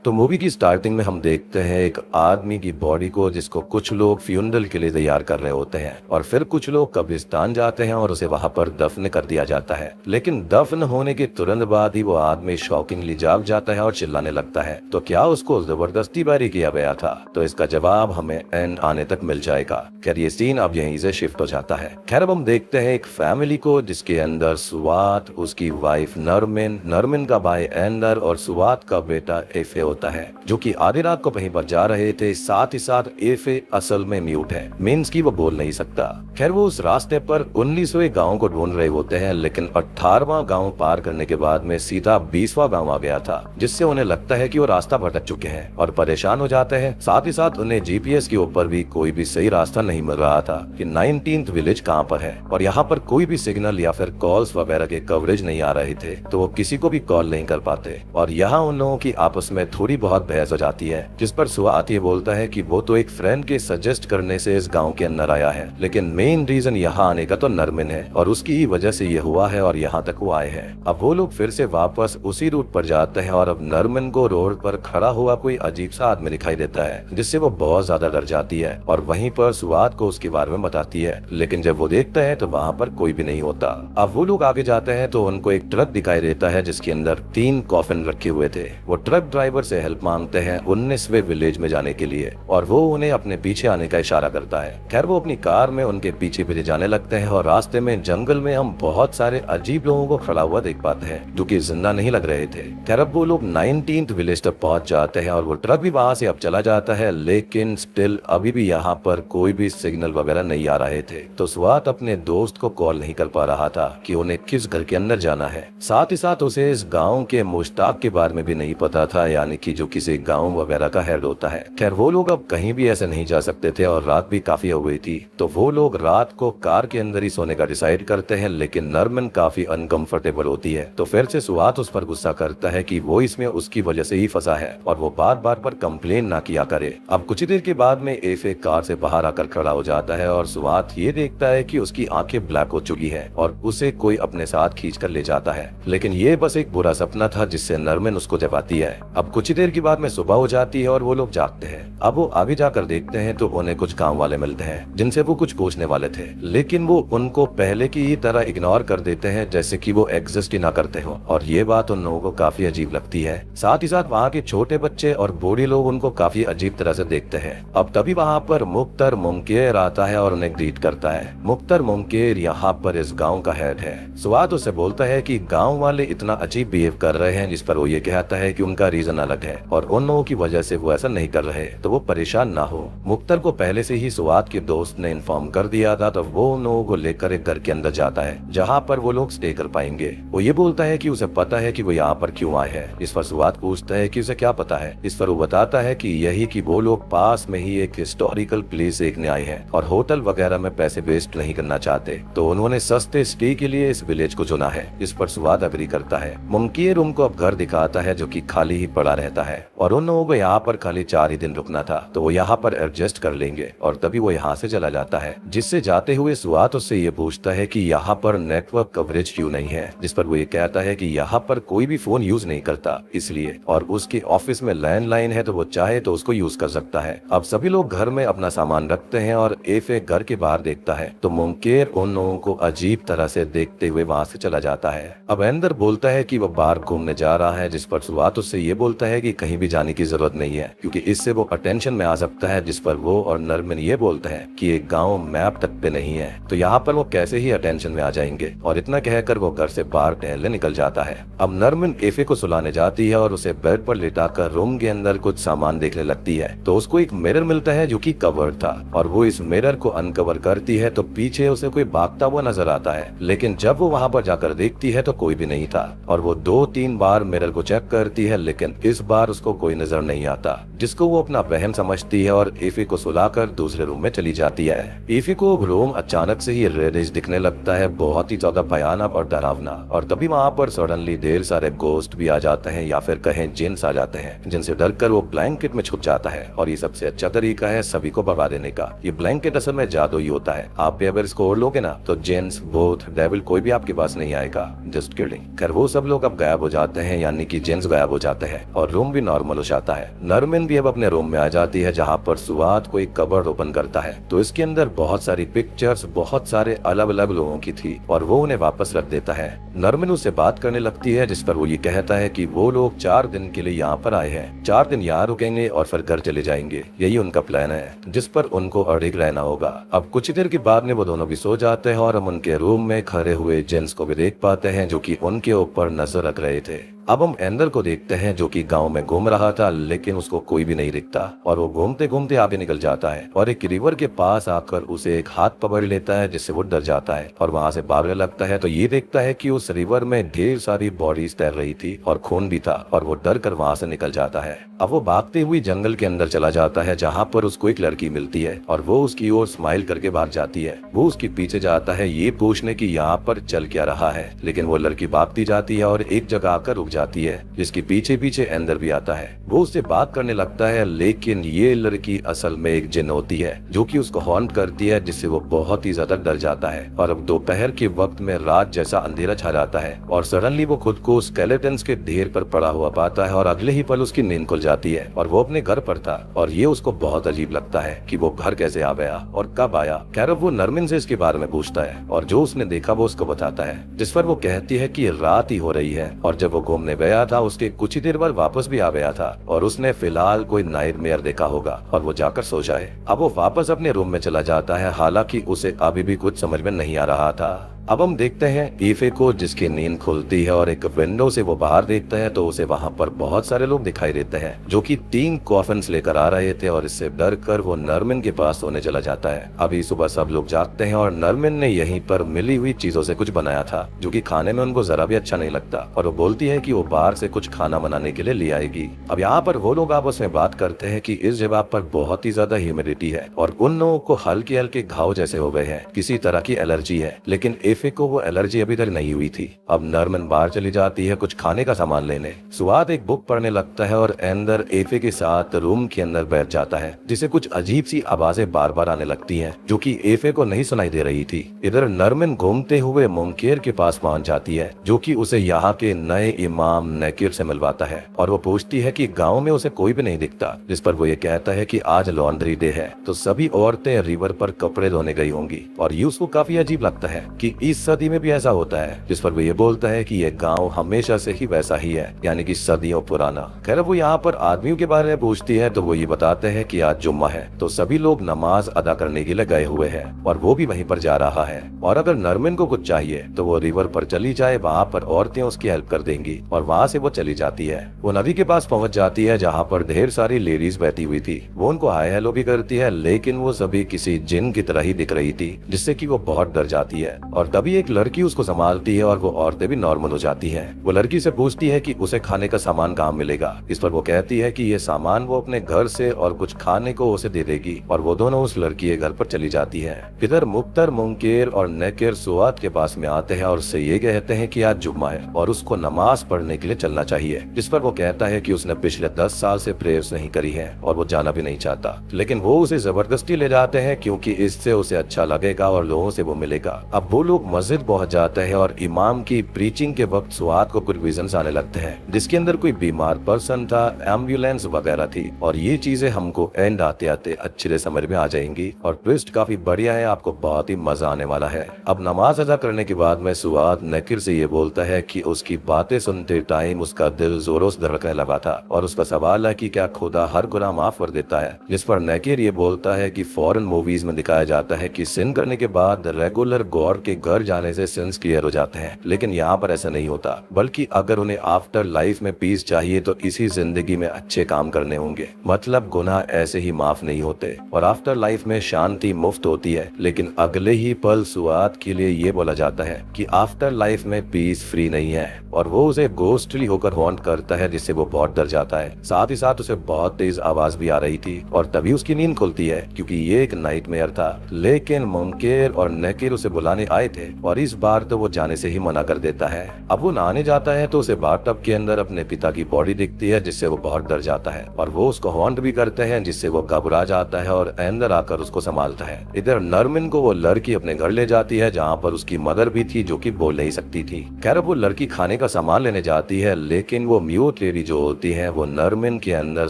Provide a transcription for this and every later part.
तो मूवी की स्टार्टिंग में हम देखते हैं एक आदमी की बॉडी को जिसको कुछ लोग फ्यूनरल के लिए तैयार कर रहे होते हैं और फिर कुछ लोग कब्रिस्तान जाते हैं और उसे वहां पर दफन कर दिया जाता है। लेकिन दफन होने के तुरंत बाद ही वो आदमी शॉकिंगली जाग जाता है और चिल्लाने लगता है। तो क्या उसको जबरदस्ती बैरी किया गया था? तो इसका जवाब हमें एंड आने तक मिल जाएगा। खैर ये सीन अब यहीं से शिफ्ट हो जाता है। खैर अब हम देखते हैं एक फैमिली को जिसके अंदर सुवात, उसकी वाइफ नरमिन, नरमिन का भाई एंडर और सुवात का बेटा एफे होता है, जो कि आधी रात को कहीं पर जा रहे थे। साथ ही साथ एफे असल में म्यूट है, मीन्स की वो बोल नहीं सकता। खैर वो उस रास्ते पर 19वें गांव को ढूंढ रहे होते हैं, लेकिन 18वां गांव पार करने के बाद में सीधा 20वां गांव आ गया था, जिससे उन्हें लगता है कि वो रास्ता भटक चुके हैं और परेशान हो जाते हैं। साथ ही साथ उन्हें जीपीएस के ऊपर भी कोई भी सही रास्ता नहीं मिल रहा था कि 19th विलेज कहाँ पर है, और यहाँ पर कोई भी सिग्नल या फिर कॉल्स वगैरह के कवरेज नहीं आ रहे थे, तो वो किसी को भी कॉल नहीं कर पाते। और यहाँ उन लोगों की आपस में थोड़ी बहुत बहस हो जाती है, जिस पर सुवात ये बोलता है कि वो तो एक फ्रेंड के सजेस्ट करने से इस गांव के अंदर आया है, लेकिन मेन रीजन यहाँ आने का तो नरमिन है और उसकी ही वजह से ये हुआ है और यहाँ तक वो आए हैं। अब वो लोग फिर से वापस उसी रूट पर जाते हैं और अब नरमिन को रोड पर खड़ा हुआ कोई अजीब सा आदमी दिखाई देता है, जिससे वो बहुत ज्यादा डर जाती है और वहीं पर सुवात को उसके बारे में बताती है। लेकिन जब वो देखता है तो वहाँ पर कोई भी नहीं होता। अब वो लोग आगे जाते हैं तो उनको एक ट्रक दिखाई देता है जिसके अंदर 3 कॉफिन रखे हुए थे। वो ट्रक ड्राइवर से हेल्प मांगते हैं 19वें विलेज में जाने के लिए और वो उन्हें अपने पीछे आने का इशारा करता है। खैर वो अपनी कार में उनके पीछे पीछे जाने लगते हैं और रास्ते में जंगल में हम बहुत सारे अजीब लोगों को खड़ा हुआ देख पाते हैं, जो कि जिंदा नहीं लग रहे थे। खैर अब वो लोग 19th विलेज तक पहुंच जाते हैं और वो ट्रक भी वहां से अब चला जाता है, लेकिन स्टिल अभी भी यहाँ पर कोई भी सिग्नल वगैरह नहीं आ रहे थे। तो स्वात अपने दोस्त को कॉल नहीं कर पा रहा था कि उन्हें किस घर के अंदर जाना है। साथ ही साथ उसे इस गाँव के मुश्ताक के बारे में भी नहीं पता था, यानी कि जो किसी गाँव वगैरह का हेड होता है। खैर वो लोग अब कहीं भी ऐसे नहीं जा सकते थे और रात भी काफी हो गई थी, तो वो लोग रात को कार के अंदर ही सोने का डिसाइड करते हैं। लेकिन नरमिन काफी अनकंफर्टेबल होती है, तो फिर से सुवात उस पर गुस्सा करता है कि वो इसमें उसकी वजह से ही फंसा है और वो बार बार पर कंप्लेन ना किया करे। अब कुछ देर के बाद में एफे कार से बाहर आकर खड़ा हो जाता है और सुवात ये देखता है कि उसकी आंखें ब्लैक हो चुकी है और उसे कोई अपने साथ खींच कर ले जाता है, लेकिन ये बस एक बुरा सपना था जिससे नरमिन उसको जगाती है। अब कुछ देर के बाद में सुबह हो जाती है और वो लोग जागते हैं। अब वो आगे जाकर देखते हैं तो उन्हें कुछ गाँव वाले मिलते हैं जिनसे वो कुछ पूछने वाले थे, लेकिन वो उनको पहले की ही तरह इग्नोर कर देते हैं जैसे कि वो एग्जिस्ट ही ना करते हो, और ये बात उन लोगों को काफी अजीब लगती है। साथ ही साथ वहाँ के छोटे बच्चे और बूढ़े लोग उनको काफी अजीब तरह से देखते हैं। अब तभी वहाँ पर मुख्तर मुमकेर आता है और उन्हें ग्रीट करता है। मुख्तर मुमकेर यहाँ पर इस गाँव का हेड है। सुवात उससे बोलता है कि गाँव वाले इतना अजीब बिहेव कर रहे हैं, जिस पर वो ये कहता है कि उनका रीजन अलग है और उन लोगों की वजह से वो ऐसा नहीं कर रहे, तो वो परेशान ना हो। मुख्तर को पहले से ही सुवात के दोस्त ने इन्फॉर्म कर दिया था, तो वो उन लोगों को लेकर एक घर के अंदर जाता है जहाँ पर वो लोग स्टे कर पाएंगे। वो ये बोलता है कि उसे पता है कि वो यहाँ पर क्यों आए हैं। इस पर सुवात पूछता है कि उसे क्या पता है। इस पर वो बताता है कि यही कि वो लोग पास में ही एक हिस्टोरिकल प्लेस देखने आए हैं और होटल वगैरह में पैसे वेस्ट नहीं करना चाहते, तो उन्होंने सस्ते स्टे के लिए इस विलेज को चुना है। इस पर सुवात अग्री करता है। मुमकिन उनको अब घर दिखाता है जो कि खाली ही पड़ा रहता है और उन लोगों को यहाँ पर खाली 4 ही दिन रुकना था, तो वो यहाँ पर एडजस्ट कर लेंगे और तभी वो यहाँ से चला जाता है। जिससे जाते हुए सुवात उससे ये पूछता है कि यहाँ पर नेटवर्क कवरेज क्यों नहीं है, जिस पर वो ये कहता है कि यहाँ पर कोई भी फोन यूज नहीं करता इसलिए, और उसके ऑफिस में लैंडलाइन है तो वो चाहे तो उसको यूज कर सकता है। अब सभी लोग घर में अपना सामान रखते हैं और एफे घर के बाहर देखता है तो मुमकिन उन लोगों को अजीब तरह से देखते हुए वहाँ से चला जाता है। अब एंदर बोलता है कि वो बाहर घूमने जा रहा है, जिस पर सुवात उससे ये बोलता है कि कहीं भी जाने की जरूरत नहीं है क्योंकि इससे वो अटेंशन में आ सकता है, जिस पर वो और नरमिन ये बोलते हैं कि एक गाँव मैप तक पे नहीं है, तो यहाँ पर वो कैसे ही अटेंशन में आ जाएंगे, और इतना कहकर वो घर से बाहर टहलने निकल जाता है। अब नरमिन एफे को सुलाने जाती है और उसे बेड पर लेटाकर रूम के अंदर कुछ सामान देखने लगती है, तो उसको एक मिरर मिलता है जो कि कवर्ड था और वो इस मिरर को अनकवर करती है तो पीछे उसे कोई भागता हुआ नजर आता है, लेकिन जब वो वहाँ पर जाकर देखती है तो कोई भी नहीं था और वो 2-3 बार मिरर को चेक करती है, लेकिन इस बार उसको कोई नजर नहीं आता, जिसको वो अपना वहम समझती है और एफे को सुलाकर दूसरे रूम में चली जाती है। एफे को रूम अचानक से ही रेडिश दिखने लगता है, बहुत ही ज्यादा भयानक और डरावना, और तभी वहाँ पर सडनली ढेर सारे गोस्ट भी आ जाते हैं या फिर कहें जिन्स आ जाते हैं, जिनसे डरकर वो ब्लैंकेट में छुप जाता है। और ये सबसे अच्छा तरीका है सभी को भगा देने का। ये ब्लैंकेट असल में जादू ही होता है, आप भी अगर इसको ओढ़ लोगे ना तो जिन्स, भूत, डेविल कोई भी आपके पास नहीं आएगा। Just kidding. खैर वो सब लोग अब गायब हो जाते हैं, यानी कि जिन्स गायब हो जाते हैं और और रूम भी नॉर्मल हो जाता है। नरमिन भी अब अपने रूम में आ जाती है जहाँ पर सुआद कोई कबर्ड ओपन करता है तो इसके अंदर बहुत सारी पिक्चर्स बहुत सारे अलग अलग लोगों की थी और वो उन्हें वापस रख देता है। नरमिन उससे बात करने लगती है जिस पर वो ये कहता है कि वो लोग 4 दिन के लिए यहाँ पर आए हैं, 4 दिन यहाँ रुकेंगे और फिर घर चले जाएंगे, यही उनका प्लान है जिस पर उनको अड़िग रहना होगा। अब कुछ देर के बाद में वो दोनों भी सो जाते हैं और हम उनके रूम में खड़े हुए जेंट्स को भी देख पाते हैं जो कि उनके ऊपर नजर रख रहे थे। अब हम एंडर को देखते हैं जो कि गांव में घूम रहा था लेकिन उसको कोई भी नहीं दिखता और वो घूमते घूमते आगे निकल जाता है और एक रिवर के पास आकर उसे एक हाथ पकड़ लेता है जिससे वो डर जाता है और वहां से भागने लगता है तो ये देखता है कि उस रिवर में ढेर सारी बॉडीज तैर रही थी और खून भी था और वो डर कर वहां से निकल जाता है। अब वो भागते हुए जंगल के अंदर चला जाता है जहाँ पर उसको एक लड़की मिलती है और वो उसकी ओर स्माइल करके भाग जाती है। वो उसके पीछे जाता है ये पूछने की यहाँ पर चल क्या रहा है, लेकिन वो लड़की भागती जाती है और एक जगह आकर रुक जाती है जिसके पीछे पीछे एंडर भी आता है। वो उससे बात करने लगता है लेकिन ये लड़की असल में एक जिन होती है जो कि उसको हॉन्ट करती है जिससे वो बहुत ही ज्यादा डर जाता है। और अब दोपहर के वक्त में रात जैसा अंधेरा छा जाता है और सडनली वो खुद को स्केलेटन्स के ढेर पर पड़ा हुआ पाता है और अगले ही पल उसकी नींद खुल जाती है और वो अपने घर पर था और ये उसको बहुत अजीब लगता है कि वो घर कैसे आ गया और कब आया। खैर वो नरमिन से इसके बारे में पूछता है और जो उसने देखा वो उसको बताता है जिस पर वो कहती है कि रात ही हो रही है और जब वो घूमने गया था उसके कुछ ही देर बाद वापस भी आ गया था और उसने फिलहाल कोई नाइटमेयर देखा होगा और वो जाकर सो जाए। अब वो वापस अपने रूम में चला जाता है, हालांकि उसे अभी भी कुछ समझ में नहीं आ रहा था। अब हम देखते हैं ईफे को जिसकी नींद खुलती है और एक विंडो से वो बाहर देखता है तो उसे वहां पर बहुत सारे लोग दिखाई देते हैं जो कि 3 कॉफिन्स लेकर आ रहे थे और इससे डर कर वो नरमिन के पास सोने चला जाता है। अभी सुबह सब लोग जागते हैं और नरमिन ने यहीं पर मिली हुई चीजों से कुछ बनाया था जो कि खाने में उनको जरा भी अच्छा नहीं लगता और वो बोलती है कि वो बाहर से कुछ खाना बनाने के लिए ले आएगी। अब यहाँ पर वो लोग आपस में बात करते हैं कि इस जगह पर बहुत ही ज्यादा ह्यूमिडिटी है और उन लोगों को हल्के हल्के घाव जैसे हो गए हैं, किसी तरह की एलर्जी है, लेकिन ईफे को वो एलर्जी अभी तक नहीं हुई थी। अब नरमिन बाहर चली जाती है कुछ खाने का सामान लेने। सुआद एक बुक पढ़ने लगता है और एंडर ईफे के साथ रूम के अंदर बैठ जाता है जिसे कुछ अजीब सी आवाजें बार बार आने लगती हैं जो कि ईफे को नहीं सुनाई दे रही थी। इधर नरमिन घूमते हुए मुंकेर के पास पहुंच जाती है जो कि उसे यहाँ के नए इमाम नकीर से मिलवाता है और वो पूछती है कि गाँव में उसे कोई भी नहीं दिखता, जिस पर वो ये कहता है कि आज लॉन्ड्री डे है तो सभी औरतें रिवर पर कपड़े धोने गई होंगी। और ये उसको काफी अजीब लगता है कि इस सदी में भी ऐसा होता है, जिस पर वो ये बोलता है कि ये गांव हमेशा से ही वैसा ही है, यानी कि सदियों पुराना। खैर वो यहाँ पर आदमियों के बारे में पूछती है तो वो ये बताते हैं कि आज जुम्मा है तो सभी लोग नमाज अदा करने के लिए गए हुए हैं और वो भी वहीं पर जा रहा है और अगर नरमिन को कुछ चाहिए तो वो रिवर पर चली जाए, वहाँ पर औरतें उसकी हेल्प कर देंगी और वहाँ से वो चली जाती है। वो नदी के पास पहुँच जाती है जहाँ पर ढेर सारी लेडीज बैठी हुई थी। वो उनको हाय हेलो भी करती है लेकिन वो सभी किसी जिन की तरह ही दिख रही थी जिससे कि वो बहुत डर जाती है। और तभी एक लड़की उसको संभालती है और वो औरतें भी नॉर्मल हो जाती हैं। वो लड़की से पूछती है कि उसे खाने का सामान कहाँ मिलेगा, इस पर वो कहती है कि ये सामान वो अपने घर से और कुछ खाने को उसे दे देगी और वो दोनों उस लड़की के घर पर चली जाती है। इधर मुख्तर, मुंकेर और नकीर सुआद के पास में आते हैं और उससे ये कहते हैं कि आज जुम्मा है और उसको नमाज पढ़ने के लिए चलना चाहिए, जिस पर वो कहता है कि उसने पिछले 10 साल से प्रेयर्स नहीं करी है और वो जाना भी नहीं चाहता, लेकिन वो उसे जबरदस्ती ले जाते हैं क्योंकि इससे उसे अच्छा लगेगा और लोगों से वो मिलेगा। अब वो लोग मस्जिद पहुंच जाते हैं और इमाम की प्रीचिंग के वक्त सुआद को कुछ विजन्स आने लगते हैं जिसके अंदर कोई बीमार पर्सन था, एम्बुलेंस वगैरह थी और ये चीजें हमको एंड आते आते अच्छे से समझ में आ जाएंगी और ट्विस्ट काफी बढ़िया है, आपको बहुत ही मजा आने वाला है। अब नमाज अदा करने के बाद में सुआद नकीर से ये बोलता है कि उसकी बातें सुनते टाइम उसका दिल जोरों से धड़कने लगा था और उसका सवाल है कि क्या खुदा हर गुनाह माफ कर देता है, जिस पर नकीर ये बोलता है कि फॉरेन मूवीज में दिखाया जाता है कि सिन करने के बाद रेगुलर गॉड के घर जाने से सिंस क्लियर हो जाते हैं, लेकिन यहाँ पर ऐसा नहीं होता, बल्कि अगर उन्हें आफ्टर लाइफ में पीस चाहिए तो इसी जिंदगी में अच्छे काम करने होंगे। मतलब गुनाह ऐसे ही माफ नहीं होते और आफ्टर लाइफ में शांति मुफ्त होती है, लेकिन अगले ही पल सुआद के लिए ये बोला जाता है कि आफ्टर लाइफ में पीस फ्री नहीं है और वो उसे गोस्टली होकर हॉन्ट करता है जिससे वो बहुत डर जाता है। साथ ही साथ उसे बहुत तेज आवाज भी आ रही थी और तभी उसकी नींद खुलती है क्योंकि ये एक नाइटमेयर था, लेकिन मुंकेर और नकीर उसे बुलाने आए थे थे और इस बार तो वो जाने से ही मना कर देता है। अब वो नहाने जाता है तो उसे बाथटब के अंदर अपने पिता की बॉडी दिखती है, जिससे वो बहुत डर जाता है और वो उसको हॉन्ट भी करते हैं, जिससे वो घबरा जाता है और अंदर आकर उसको संभालता है। इधर नरमिन को वो लड़की अपने घर ले जाती है, जहाँ पर उसकी मदर भी थी जो कि बोल नहीं सकती थी। खैर वो लड़की खाने का सामान लेने जाती है, लेकिन वो म्यूट लेडी जो होती है वो नरमिन के अंदर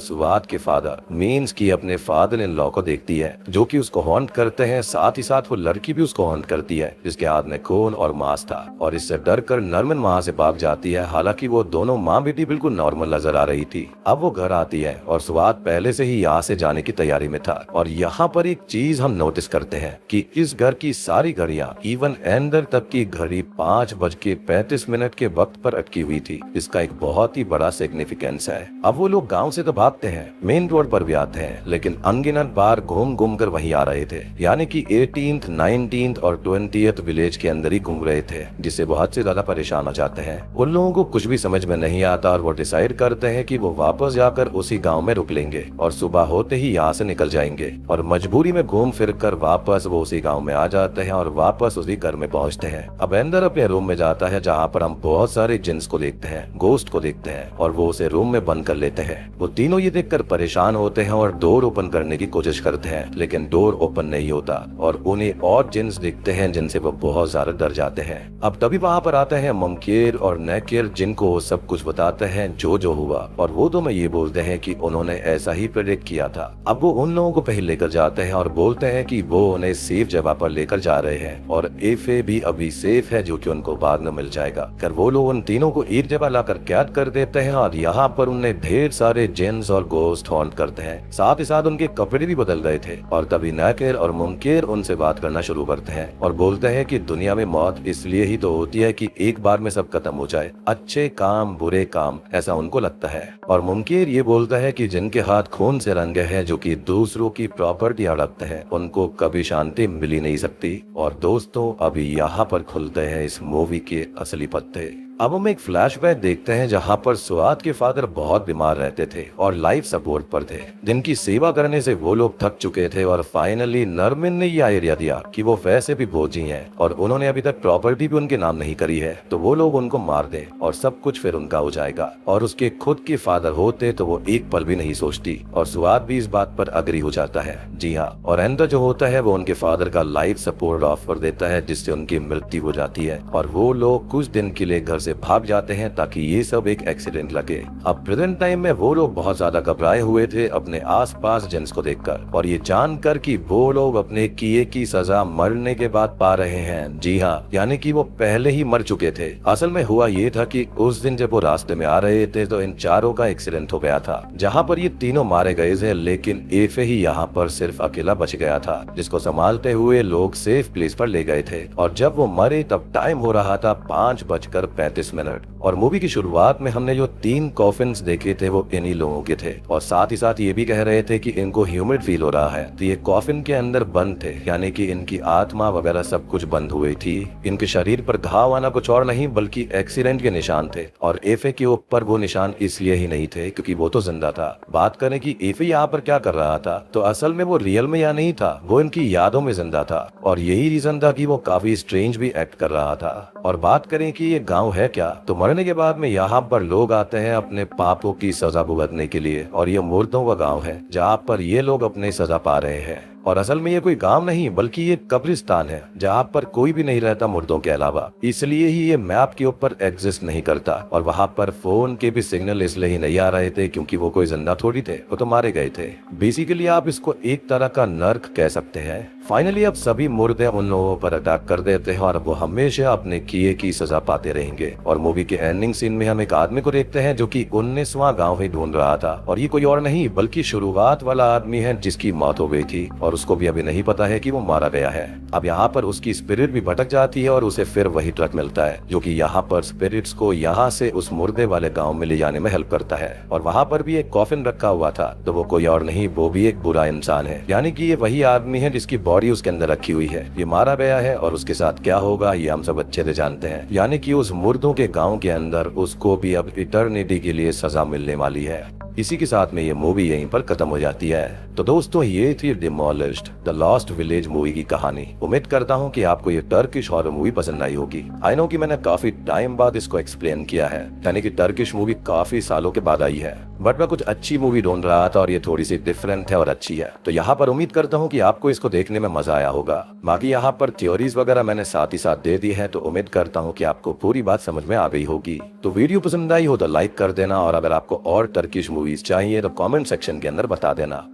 सुवाद के फादर मीन्स की अपने फादर इन लॉ को देखती है, जो कि उसको हॉन्ट करते हैं। साथ ही साथ वो लड़की भी उसको हॉन्ट करती है, जिसके हाथ में खून और मांस था, और इससे डर कर नरमिन वहाँ से भाग जाती है। हालांकि वो दोनों माँ बेटी बिल्कुल नॉर्मल नजर आ रही थी। अब वो घर आती है और सुवाद पहले से ही यहाँ से जाने की तैयारी में था, और यहाँ पर एक चीज हम नोटिस करते हैं कि इस घर की सारी घड़ियां इवन अंदर तक की घड़ी 5:35 के वक्त पर अटकी हुई थी। इसका एक बहुत ही बड़ा सिग्निफिकेंस है। अब वो लोग गांव से तो भागते हैं, मेन रोड पर भी आते हैं, लेकिन अनगिनत बार घूम घूम कर वहीं आ रहे थे, यानी कि 18th, 19th और 20th विलेज के अंदर ही घूम रहे थे, जिससे बहुत से ज्यादा परेशान हो जाते हैं। उन लोगों को कुछ भी समझ में नहीं आता और वो डिसाइड करते हैं कि वो वापस जाकर उसी गाँव में रुक लेंगे और सुबह होते ही यहाँ से निकल जाएंगे, और मजबूरी में घूम फिर कर वापस वो उसी गाँव में आ जाते हैं और वापस उसी घर में पहुँचते हैं। अब अंदर अपने रूम में जाता है, जहाँ पर हम बहुत सारे जिन्स को देखते हैं, गोस्ट को देखते हैं, और वो उसे रूम में बंद कर लेते हैं। वो तीनों ये देखकर परेशान होते हैं और डोर ओपन करने की कोशिश करते हैं, लेकिन डोर ओपन नहीं होता और उन्हें और जिन्स दिखते हैं, जिनसे वो बहुत ज्यादा डर जाते हैं। अब तभी वहाँ पर आते हैं ममकेर और नेकेर, जिनको सब कुछ बताते हैं जो हुआ, और वो दोनों ये बोलते हैं कि उन्होंने ऐसा ही प्रेडिक्ट किया था। अब वो उन लोगों को पहले लेकर जाते हैं और बोलते हैं कि वो उन्हें सेफ जगह पर लेकर जा रहे हैं, और एफे भी अभी सेफ है, जो कि उनको बाद में मिल जाएगा। कर वो लोग उन तीनों को एक जगह लाकर कैद कर देते हैं और यहाँ पर उन्हें ढेर सारे जिन्स और गोस्ट हॉन्ट करते हैं। साथ ही साथ उनके कपड़े भी बदल गए थे, और तभी नेकेर और मुमकेर उनसे बात करना शुरू करते हैं और बोलते हैं कि दुनिया में मौत इसलिए ही तो होती है कि एक बार में सब खत्म हो जाए, अच्छे काम बुरे काम, ऐसा उनको लगता है। और मुमकेर ये बोलता है कि जिनके हाथ खून से रंगे हैं, जो कि दूसरों की प्रॉपर्टी हड़पते हैं, उनको कभी शांति मिल ही नहीं सकती। और दोस्तों अभी यहाँ पर खुलते हैं इस मूवी के असली पत्ते। अब हम एक फ्लैशबैक देखते हैं, जहाँ पर सुआद के फादर बहुत बीमार रहते थे और लाइफ सपोर्ट पर थे, जिनकी सेवा करने से वो लोग थक चुके थे। और फाइनली नरमिन ने ये आइडिया दिया कि वो वैसे भी बोझी हैं और उन्होंने अभी तक प्रॉपर्टी भी उनके नाम नहीं करी है, तो वो लोग उनको मार दे और सब कुछ फिर उनका हो जाएगा। और उसके खुद के फादर होते तो वो एक पल भी नहीं सोचती, और सुआद भी इस बात पर अग्री हो जाता है। जी हाँ, और अंदर जो होता है वो उनके फादर का लाइफ सपोर्ट ऑफर देता है, जिससे उनकी मृत्यु हो जाती है और वो लोग कुछ दिन के लिए घर से भाग जाते हैं ताकि ये सब एक एक्सीडेंट लगे। अब प्रेजेंट टाइम में वो लोग बहुत ज्यादा घबराए हुए थे अपने आसपास जिन्स को देखकर, और ये जानकर कि वो लोग अपने किए की सजा मरने के बाद पा रहे हैं। जी हाँ, यानी कि वो पहले ही मर चुके थे। असल में हुआ ये था कि उस दिन जब वो रास्ते में आ रहे थे तो इन चारों का एक्सीडेंट हो गया था, जहाँ पर ये तीनों मारे गए थे, लेकिन एफे ही यहाँ पर सिर्फ अकेला बच गया था, जिसको संभालते हुए लोग सेफ प्लेस पर ले गए थे। और जब वो मरे तब टाइम हो रहा था 5:35। और मूवी की शुरुआत में हमने जो 3 कॉफिन्स देखे थे वो इन्हीं लोगों के थे, और साथ ही साथ ये भी कह रहे थे कि इनको ह्यूमिड फील हो रहा है, तो ये कॉफिन के अंदर बंद थे, यानी कि इनकी आत्मा वगैरह सब कुछ बंद हुई थी। इनके शरीर पर घाव आना कुछ और नहीं बल्कि एक्सीडेंट के निशान थे, और एफे के ऊपर वो निशान इसलिए ही नहीं थे क्योंकि वो तो जिंदा था। बात करें कि एफे यहाँ पर क्या कर रहा था, तो असल में वो रियल में यहाँ नहीं था, वो इनकी यादों में जिंदा था, और यही रीजन था कि वो काफी स्ट्रेंज भी एक्ट कर रहा था। और बात करें कि ये गाँव है क्या, तो मरने के बाद में यहाँ पर लोग आते हैं अपने पापों की सजा भुगतने के लिए, और ये मुर्दों का गांव है जहाँ पर ये लोग अपनी सजा पा रहे हैं। और असल में ये कोई गांव नहीं बल्कि ये कब्रिस्तान है, जहाँ पर कोई भी नहीं रहता मुर्दों के अलावा, इसलिए ही ये मैप के ऊपर एग्जिस्ट नहीं करता। और वहाँ पर फोन के भी सिग्नल इसलिए ही नहीं आ रहे थे क्योंकि वो कोई जिंदा थोड़ी थे, वो तो मारे गए थे। बेसिकली आप इसको एक तरह का नर्क कह सकते हैं। फाइनली अब सभी मुर्दे उन लोगों पर अटैक कर देते हैं और वो हमेशा अपने किए की सजा पाते रहेंगे। और मूवी के एंडिंग सीन में हम एक आदमी को देखते हैं जो कि 19वां गाँव ही ढूंढ रहा था, और ये कोई और नहीं बल्कि शुरुआत वाला आदमी है जिसकी मौत हो गई थी, और उसको भी अभी नहीं पता है कि वो मारा गया है। अब यहाँ पर उसकी स्पिरिट भी भटक जाती है और उसे फिर वही ट्रक मिलता है जो कि यहाँ पर स्पिरिट्स को यहाँ से उस मुर्दे वाले गांव में ले जाने में हेल्प करता है। और वहाँ पर भी एक कॉफिन रखा हुआ था, तो वो कोई और नहीं, वो भी एक बुरा इंसान है, यानी कि ये वही आदमी है जिसकी बॉडी उसके अंदर रखी हुई है। ये मारा गया है और उसके साथ क्या होगा ये हम सब अच्छे से जानते हैं, यानी कि उस मुर्दों के गाँव के अंदर उसको भी अब इटर्निटी के लिए सजा मिलने वाली है। इसी के साथ में ये मूवी यहीं पर खत्म हो जाती है। तो दोस्तों ये थी demolished the lost village movie की कहानी। उम्मीद करता हूँ कि आपको ये टर्किश हॉरर मूवी पसंद आई होगी। आई नो कि मैंने काफी टाइम बाद इसको एक्सप्लेन किया है, यानी कि टर्किश मूवी काफी सालों के बाद आई है, बट मैं कुछ अच्छी मूवी ढूंढ रहा था और ये थोड़ी सी डिफरेंट है और अच्छी है। तो यहाँ पर उम्मीद करता हूँ कि आपको इसको देखने में मजा आया होगा। बाकी यहाँ पर थ्योरीज वगैरह मैंने साथ ही साथ दे दी है, तो उम्मीद करता हूँ कि आपको पूरी बात समझ में आ गई होगी। तो वीडियो पसंद आई हो तो लाइक कर देना, और अगर आपको और टर्किश मूवीज चाहिए तो कमेंट सेक्शन के अंदर बता देना।